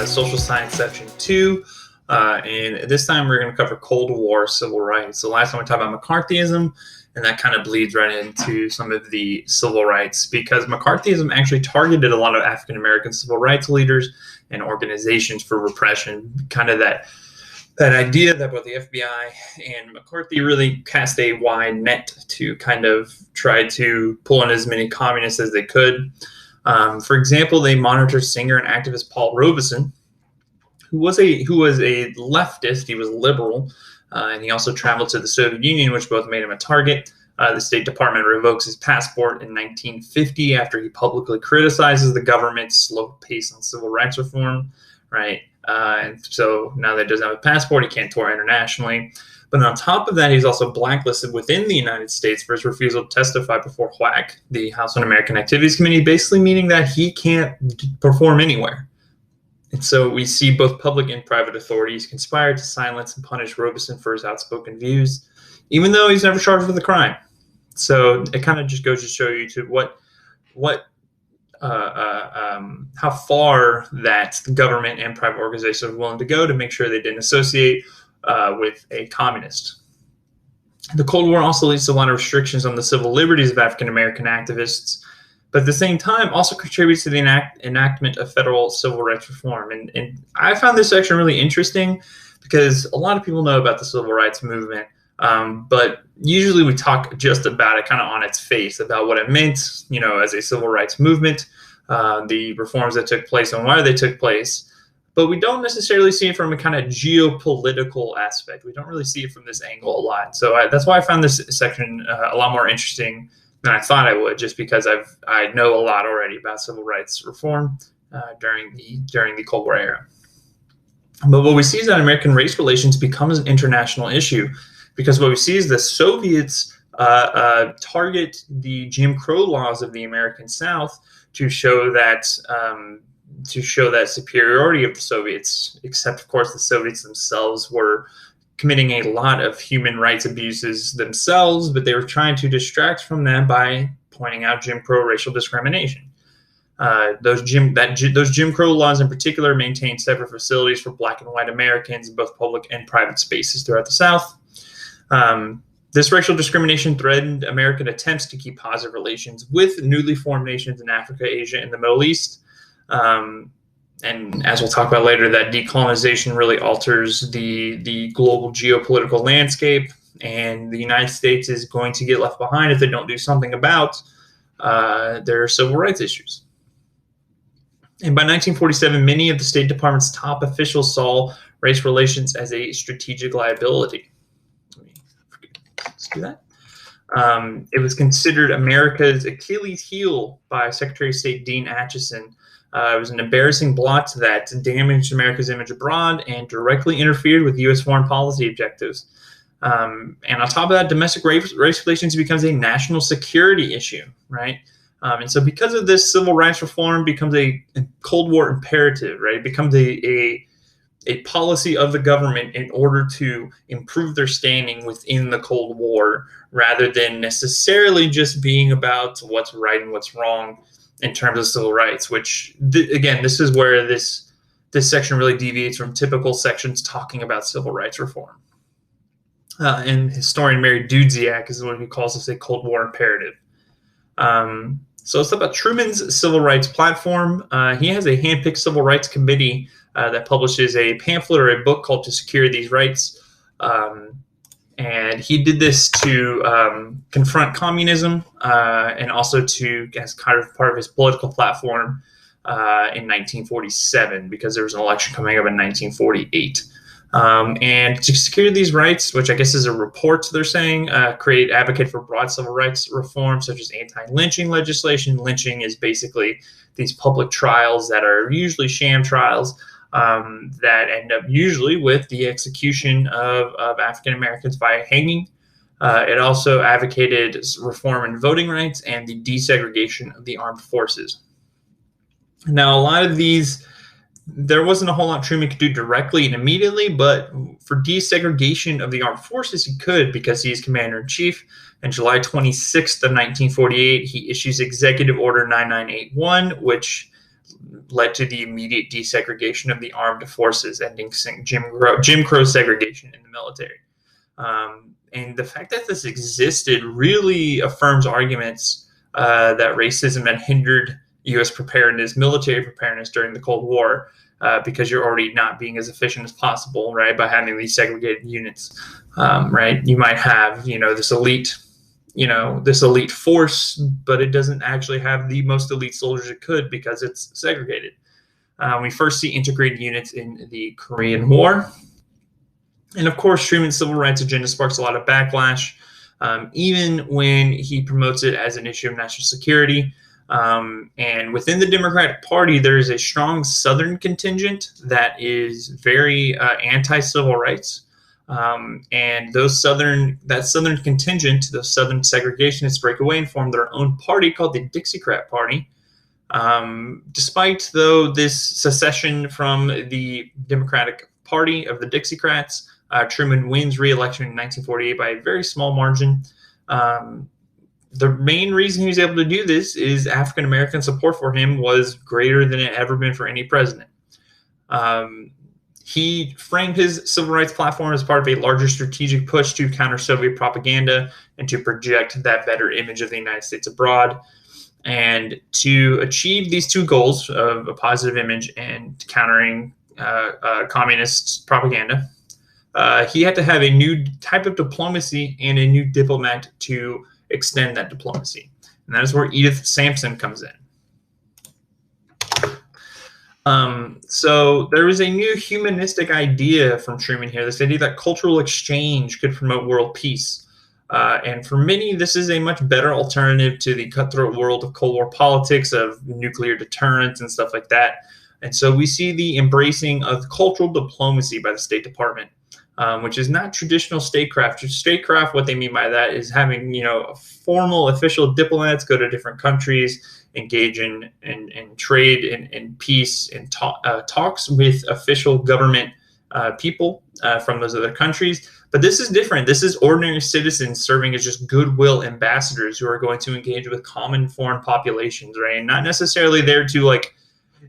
Social Science Section 2. And this time we're going to cover Cold War civil rights. So last time we talked about McCarthyism, and that kind of bleeds right into some of the civil rights, because McCarthyism actually targeted a lot of African-American civil rights leaders and organizations for repression. Kind of that idea that both the FBI and McCarthy really cast a wide net to kind of try to pull in as many communists as they could. For example, they monitored singer and activist Paul Robeson, who was a leftist. He was liberal, and he also traveled to the Soviet Union, which both made him a target. The State Department revokes his passport in 1950 after he publicly criticizes the government's slow pace on civil rights reform, right? And so now that he doesn't have a passport, he can't tour internationally. But on top of that, he's also blacklisted within the United States for his refusal to testify before HWAC, the House Un-American Activities Committee, basically meaning that he can't perform anywhere. And so we see both public and private authorities conspire to silence and punish Robeson for his outspoken views, even though he's never charged with a crime. So it kind of just goes to show you to how far that the government and private organizations are willing to go to make sure they didn't associate with a communist. The Cold War also leads to a lot of restrictions on the civil liberties of African-American activists, but at the same time also contributes to the enactment of federal civil rights reform. And I found this section really interesting because a lot of people know about the civil rights movement, but usually we talk just about it kind of on its face, about what it meant, as a civil rights movement, the reforms that took place and why they took place. But we don't necessarily see it from a kind of geopolitical aspect. We don't really see it from this angle a lot. So that's why I found this section a lot more interesting than I thought I would, just because I know a lot already about civil rights reform during the Cold War era. But what we see is that American race relations becomes an international issue, because what we see is the Soviets target the Jim Crow laws of the American South to show that superiority of the Soviets, except of course the Soviets themselves were committing a lot of human rights abuses themselves, but they were trying to distract from them by pointing out Jim Crow racial discrimination. Those Jim Crow laws in particular maintained separate facilities for Black and white Americans in both public and private spaces throughout the South. This racial discrimination threatened American attempts to keep positive relations with newly formed nations in Africa, Asia, and the Middle East. And as we'll talk about later, that decolonization really alters the global geopolitical landscape, and the United States is going to get left behind if they don't do something about their civil rights issues. And by 1947, many of the State Department's top officials saw race relations as a strategic liability. Let's do that. It was considered America's Achilles heel by Secretary of State Dean Acheson. It was an embarrassing blot that damaged America's image abroad and directly interfered with U.S. foreign policy objectives. And on top of that, domestic race relations becomes a national security issue, right? And so because of this, civil rights reform becomes a Cold War imperative, right? It becomes a policy of the government in order to improve their standing within the Cold War, rather than necessarily just being about what's right and what's wrong in terms of civil rights, which, again, this is where this section really deviates from typical sections talking about civil rights reform. And historian Mary Dudziak is what he calls this a Cold War imperative. So let's talk about Truman's civil rights platform. He has a handpicked civil rights committee that publishes a pamphlet or a book called To Secure These Rights. And he did this to confront communism and also as kind of part of his political platform in 1947, because there was an election coming up in 1948. And to secure these rights, which I guess is a report they're saying, advocate for broad civil rights reform, such as anti-lynching legislation. Lynching is basically these public trials that are usually sham trials, that end up usually with the execution of African Americans by hanging. It also advocated reform in voting rights and the desegregation of the armed forces. Now, a lot of these, there wasn't a whole lot Truman could do directly and immediately, but for desegregation of the armed forces, he could, because he's commander-in-chief. On July 26th of 1948, he issues Executive Order 9981, which led to the immediate desegregation of the armed forces, ending Jim Crow segregation in the military. And the fact that this existed really affirms arguments that racism had hindered U.S. preparedness, military preparedness during the Cold War, because you're already not being as efficient as possible, right, by having these segregated units, right? You might have, this elite force, but it doesn't actually have the most elite soldiers it could because it's segregated. We first see integrated units in the Korean War. And of course, Truman's civil rights agenda sparks a lot of backlash, even when he promotes it as an issue of national security. And within the Democratic Party, there is a strong Southern contingent that is very anti-civil rights. And that Southern contingent, those Southern segregationists, break away and form their own party called the Dixiecrat Party. Despite, though, this secession from the Democratic Party of the Dixiecrats, Truman wins re-election in 1948 by a very small margin. The main reason he was able to do this is African-American support for him was greater than it had ever been for any president. He framed his civil rights platform as part of a larger strategic push to counter Soviet propaganda and to project that better image of the United States abroad. And to achieve these two goals of a positive image and countering communist propaganda, he had to have a new type of diplomacy and a new diplomat to extend that diplomacy. And that is where Edith Sampson comes in. So there was a new humanistic idea from Truman here, this idea that cultural exchange could promote world peace. And for many, this is a much better alternative to the cutthroat world of Cold War politics, of nuclear deterrence and stuff like that. And so we see the embracing of cultural diplomacy by the State Department, which is not traditional statecraft. Statecraft, what they mean by that is having, formal official diplomats go to different countries, engage in trade and peace and talks with official government people from those other countries. But this is different. This is ordinary citizens serving as just goodwill ambassadors who are going to engage with common foreign populations, right? And not necessarily there to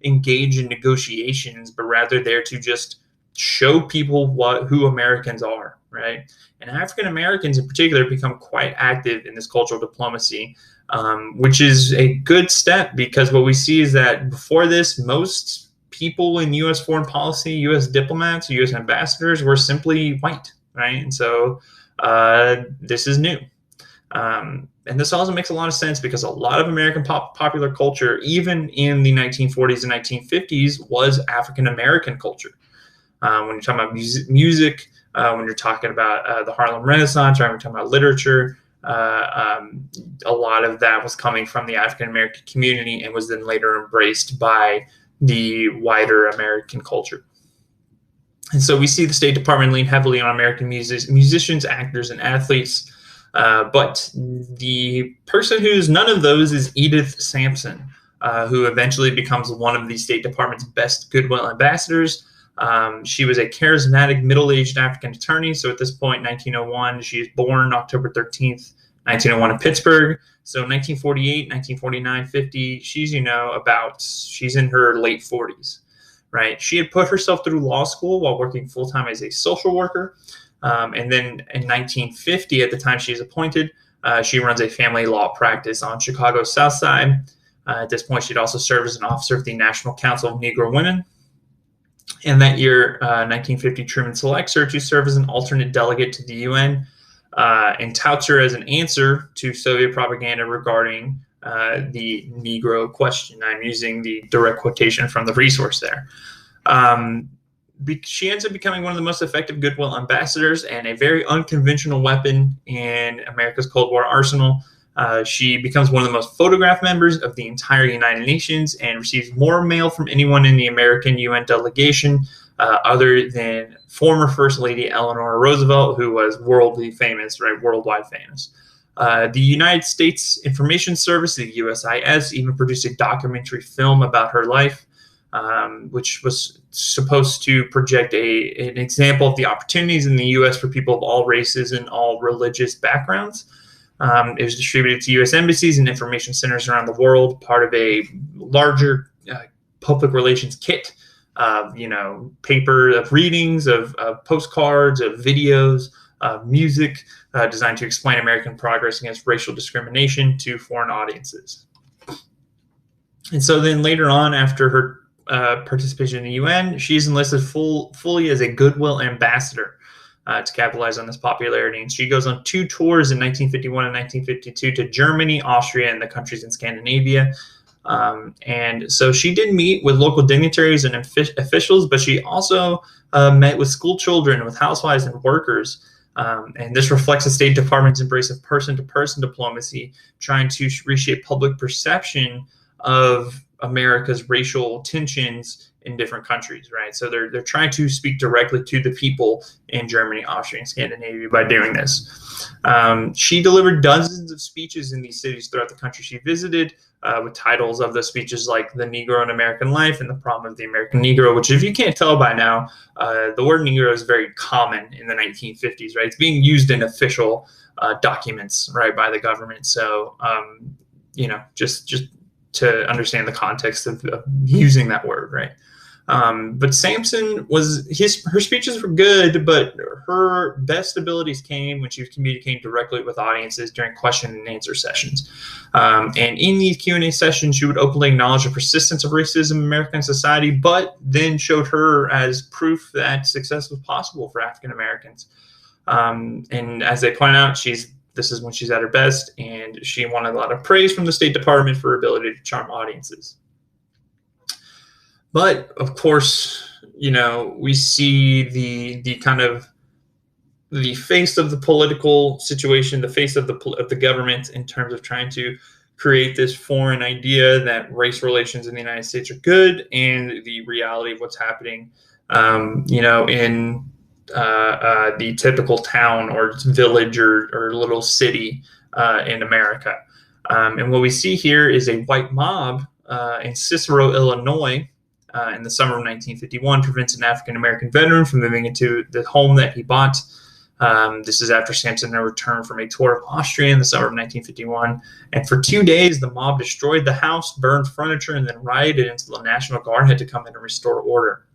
engage in negotiations, but rather there to just show people who Americans are, right? And African Americans in particular become quite active in this cultural diplomacy, which is a good step, because what we see is that before this, most people in U.S. foreign policy, U.S. diplomats, U.S. ambassadors were simply white, right? And so this is new. And this also makes a lot of sense because a lot of American popular culture, even in the 1940s and 1950s, was African American culture. When you're talking about music, when you're talking about the Harlem Renaissance, or when you're talking about literature, a lot of that was coming from the African American community and was then later embraced by the wider American culture. And so we see the State Department lean heavily on American musicians, actors, and athletes. But the person who's none of those is Edith Sampson, who eventually becomes one of the State Department's best Goodwill ambassadors. She was a charismatic middle-aged African attorney. So at this point, 1901, she is born October 13th, 1901 in Pittsburgh. So 1948, 1949, 50, she's in her late 40s, right? She had put herself through law school while working full-time as a social worker. And then in 1950, at the time she is appointed, she runs a family law practice on Chicago's South Side. At this point, she'd also served as an officer of the National Council of Negro Women. And that year, 1950, Truman selects her to serve as an alternate delegate to the UN and touts her as an answer to Soviet propaganda regarding the Negro question. I'm using the direct quotation from the resource there. She ends up becoming one of the most effective Goodwill ambassadors and a very unconventional weapon in America's Cold War arsenal. She becomes one of the most photographed members of the entire United Nations and receives more mail from anyone in the American UN delegation other than former First Lady Eleanor Roosevelt, who was worldwide famous. The United States Information Service, the USIS, even produced a documentary film about her life, which was supposed to project an example of the opportunities in the U.S. for people of all races and all religious backgrounds. It was distributed to U.S. embassies and information centers around the world, part of a larger public relations kit, paper of readings, of postcards, of videos, music designed to explain American progress against racial discrimination to foreign audiences. And so then later on, after her participation in the UN, she's enlisted fully as a Goodwill Ambassador to capitalize on this popularity. And she goes on 2 tours in 1951 and 1952 to Germany, Austria, and the countries in Scandinavia. And so she did meet with local dignitaries and officials, but she also met with school children, with housewives and workers. And this reflects the State Department's embrace of person-to-person diplomacy, trying to reshape public perception of America's racial tensions in different countries, right? So they're trying to speak directly to the people in Germany, Austria, and Scandinavia by doing this. She delivered dozens of speeches in these cities throughout the country she visited, with titles of those speeches like The Negro in American Life and The Problem of the American Negro, which, if you can't tell by now, the word Negro is very common in the 1950s, right? It's being used in official documents, right, by the government. So, just to understand the context of using that word, right? But Sampson her speeches were good, but her best abilities came when she was communicating directly with audiences during question and answer sessions. And in these Q&A sessions, she would openly acknowledge the persistence of racism in American society, but then showed her as proof that success was possible for African Americans. And as they point out, this is when she's at her best, and she won a lot of praise from the State Department for her ability to charm audiences. But of course, we see the kind of the face of the political situation, the face of the government in terms of trying to create this foreign idea that race relations in the United States are good, and the reality of what's happening, in the typical town or village or little city in America. And what we see here is a white mob in Cicero, Illinois, in the summer of 1951, prevents an African-American veteran from moving into the home that he bought. This is after Sampson had returned from a tour of Austria in the summer of 1951. And for 2 days, the mob destroyed the house, burned furniture, and then rioted until the National Guard had to come in and restore order.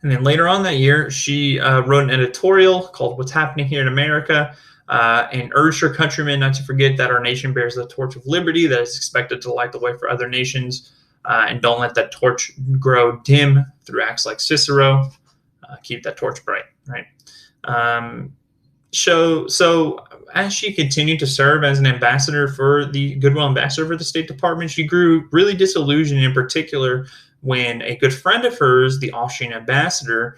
And then later on that year, she wrote an editorial called What's Happening Here in America, and urged her countrymen not to forget that our nation bears the torch of liberty that is expected to light the way for other nations, and don't let that torch grow dim through acts like Cicero. Keep that torch bright, right? So as she continued to serve as an ambassador for the Goodwill Ambassador for the State Department, she grew really disillusioned, in particular when a good friend of hers, the Austrian ambassador,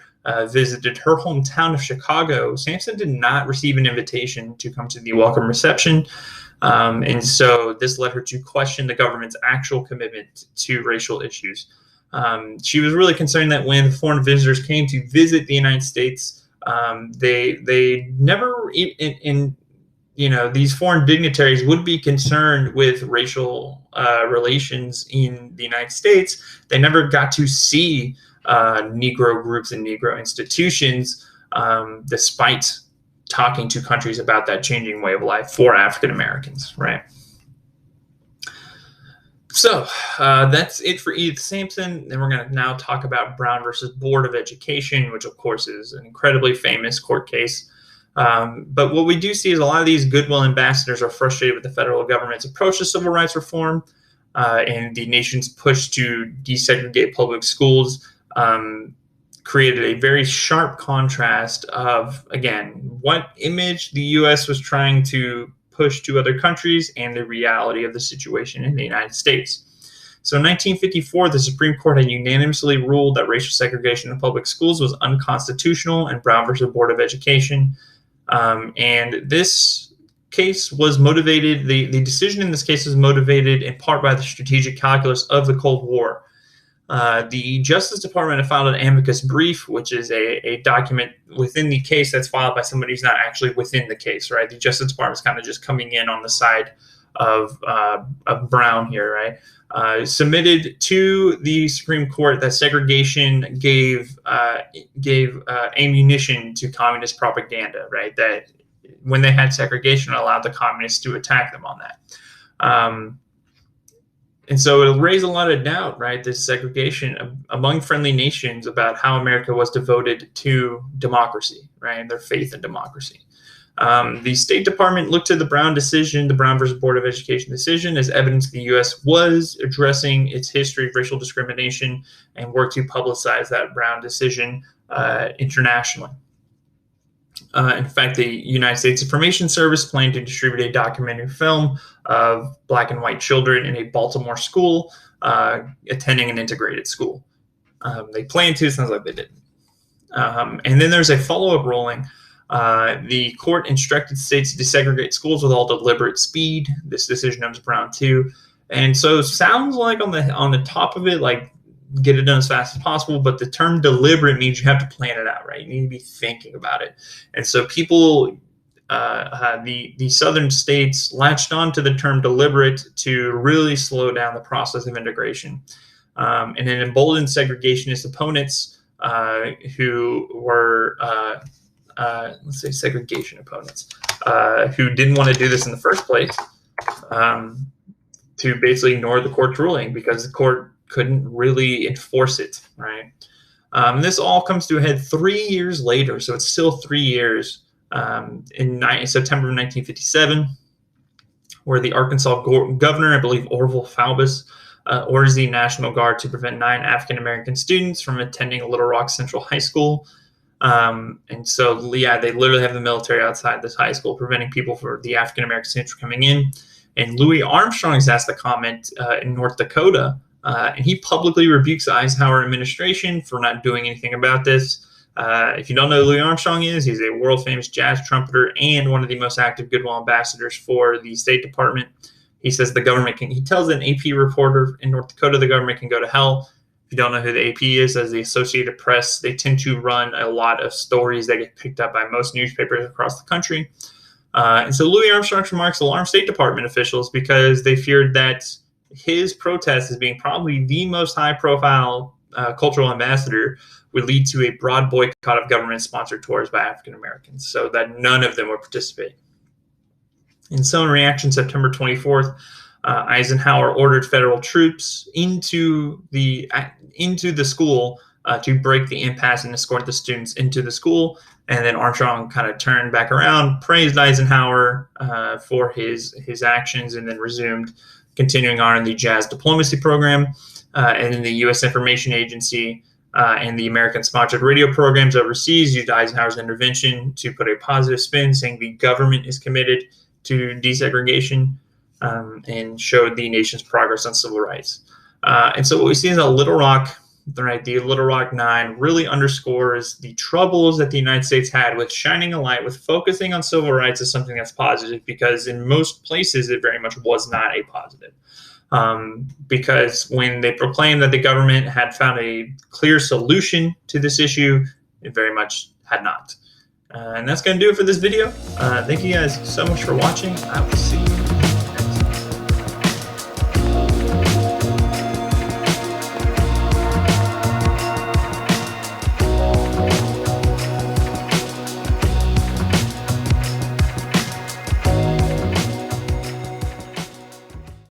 visited her hometown of Chicago. Sampson did not receive an invitation to come to the welcome reception. And so this led her to question the government's actual commitment to racial issues. She was really concerned that when foreign visitors came to visit the United States, they never, these foreign dignitaries would be concerned with racial relations in the United States. They never got to see Negro groups and Negro institutions, despite talking to countries about that changing way of life for African Americans, right? So that's it for Edith Sampson. Then we're going to now talk about Brown versus Board of Education, which of course is an incredibly famous court case. But what we do see is a lot of these Goodwill ambassadors are frustrated with the federal government's approach to civil rights reform, and the nation's push to desegregate public schools created a very sharp contrast of, again, what image the U.S. was trying to push to other countries and the reality of the situation in the United States. So in 1954, the Supreme Court had unanimously ruled that racial segregation in public schools was unconstitutional in Brown versus Board of Education. And this case was motivated, the decision in this case was motivated in part by the strategic calculus of the Cold War. The Justice Department had filed an amicus brief, which is a document within the case that's filed by somebody who's not actually within the case, right? The Justice Department is kind of just coming in on the side of Brown here, right? Submitted to the Supreme Court that segregation gave ammunition to communist propaganda, right? That when they had segregation, it allowed the communists to attack them on that. And so it'll raise a lot of doubt, right? This segregation among friendly nations about how America was devoted to democracy, right? And their faith in democracy. The State Department looked to the Brown decision, the Brown versus Board of Education decision, as evidence the U.S. was addressing its history of racial discrimination and worked to publicize that Brown decision internationally. In fact, the United States Information Service planned to distribute a documentary film of black and white children in a Baltimore school attending an integrated school. They planned to, sounds like they didn't. And then there's a follow-up ruling. The court instructed states to desegregate schools with all deliberate speed. This decision comes Brown 2. And so it sounds like on the top of it, like get it done as fast as possible, but the term deliberate means you have to plan it out, right? You need to be thinking about it. And so people, the southern states latched on to the term deliberate to really slow down the process of integration. And then emboldened segregationist opponents who were, let's say segregation opponents, who didn't want to do this in the first place, to basically ignore the court's ruling because the court couldn't really enforce it, right? This all comes to a head 3 years later, so it's still 3 years, in September of 1957, where the Arkansas governor, I believe Orville Faubus, orders the National Guard to prevent 9 African-American students from attending Little Rock Central High School. And so, yeah, they literally have the military outside this high school preventing people for the African-American students from coming in. And Louis Armstrong is asked to comment in North Dakota, and he publicly rebukes the Eisenhower administration for not doing anything about this. If you don't know who Louis Armstrong is, he's a world-famous jazz trumpeter and one of the most active Goodwill ambassadors for the State Department. He says the government he tells an AP reporter in North Dakota the government can go to hell. If you don't know who the AP is, as the Associated Press, they tend to run a lot of stories that get picked up by most newspapers across the country. And so Louis Armstrong's remarks alarmed State Department officials because they feared that his protest as being probably the most high-profile cultural ambassador would lead to a broad boycott of government-sponsored tours by African Americans, so that none of them would participate. And so in reaction, September 24th, Eisenhower ordered federal troops into the school to break the impasse and escort the students into the school. And then Armstrong kind of turned back around, praised Eisenhower for his actions, and then resumed continuing on in the jazz diplomacy program, and in the U.S. Information Agency and the American-sponsored radio programs overseas used Eisenhower's intervention to put a positive spin, saying the government is committed to desegregation, and showed the nation's progress on civil rights. And so what we see is that Little Rock, right, the Little Rock Nine, really underscores the troubles that the United States had with shining a light, with focusing on civil rights as something that's positive, because in most places it very much was not a positive. Because when they proclaimed that the government had found a clear solution to this issue, it very much had not. And that's going to do it for this video. Thank you guys so much for watching. I will see you